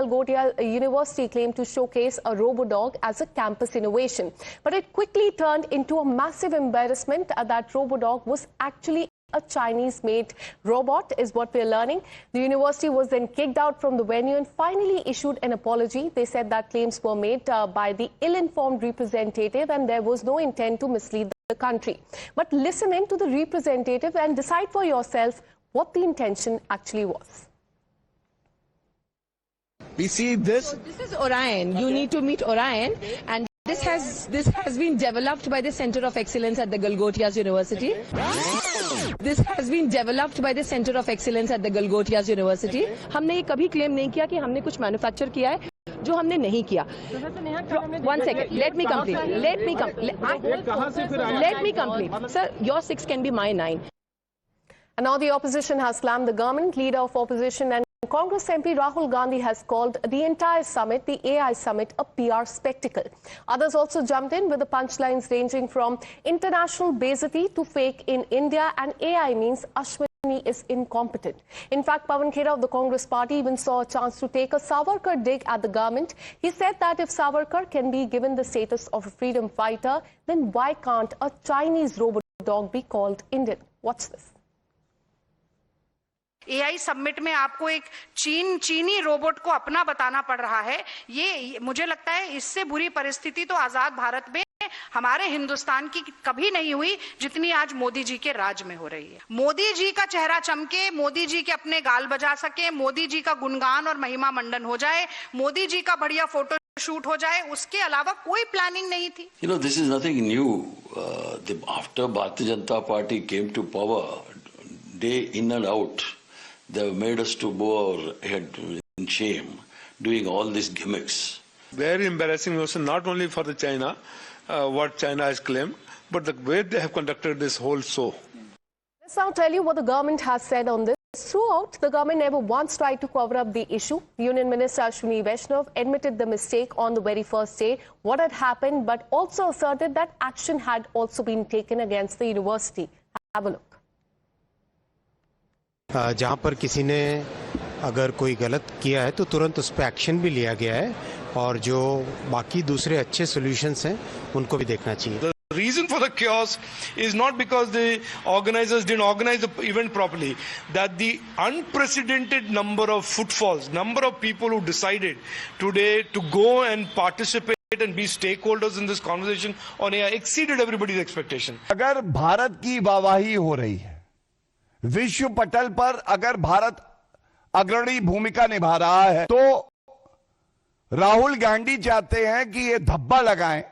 Galgotia University claimed to showcase a RoboDog as a campus innovation. But it quickly turned into a massive embarrassment that RoboDog was actually a Chinese-made robot, is what we're learning. The university was then kicked out from the venue and finally issued an apology. They said that claims were made by the ill-informed representative and there was no intent to mislead the country. But listen in to the representative and decide for yourself what the intention actually was. We see this. So this is Orion. You need to meet Orion, and this has been developed by the Center of Excellence at the Galgotias University. This has been developed by the Center of Excellence at the Galgotias University. हमने ये कभी claim नहीं किया कि हमने कुछ manufacture किया है जो हमने नहीं किया. One second, let me complete. Let me complete. Sir, your 6 can be my 9. And now the opposition has slammed the government. Leader of opposition and Congress MP Rahul Gandhi has called the entire summit, the AI summit, a PR spectacle. Others also jumped in with the punchlines ranging from international beizati to fake in India, and AI means Ashwini is incompetent. In fact, Pawan Khera of the Congress party even saw a chance to take a Savarkar dig at the government. He said that if Savarkar can be given the status of a freedom fighter, then why can't a Chinese robot dog be called Indian? Watch this. AI summit में आपको एक चीनी robot को अपना बताना पड़ रहा है. ये मुझे लगता है इससे बुरी परिस्थिति तो आजाद भारत में हमारे हिंदुस्तान की कभी नहीं हुई जितनी आज मोदी जी के राज में हो रही है. मोदी जी का चेहरा चमके, मोदी जी के अपने गाल बजा सके, मोदी जी का गुणगान और महिमा मंडन हो जाए, मोदी जी का बढ़िया फोटो शूट हो जाए, उसके अलावा कोई प्लानिंग नहीं थी. You know, this is nothing new. After Bharatiya Janata Party came to power, day in and out, they have made us to bow our head in shame, doing all these gimmicks. Very embarrassing also, not only for the China, what China has claimed, but the way they have conducted this whole show. Let's now tell you what the government has said on this. Throughout, the government never once tried to cover up the issue. Union Minister Ashwini Vaishnav admitted the mistake on the very first day, what had happened, but also asserted that action had also been taken against the university. Have a look. जहाँ पर किसी ने अगर कोई गलत किया है तो तुरंत उस पर एक्शन भी लिया गया है और जो बाकी दूसरे अच्छे सॉल्यूशंस हैं उनको भी देखना चाहिए. The reason for the chaos is not because the organizers didn't organize the event properly, that the unprecedented number of footfalls, number of people who decided today to go and participate and be stakeholders in this conversation on AI exceeded everybody's expectation. अगर भारत की वाहवाही हो रही है, विश्व पटल पर अगर भारत अग्रणी भूमिका निभा रहा है, तो राहुल गांधी चाहते हैं कि ये धब्बा लगाएं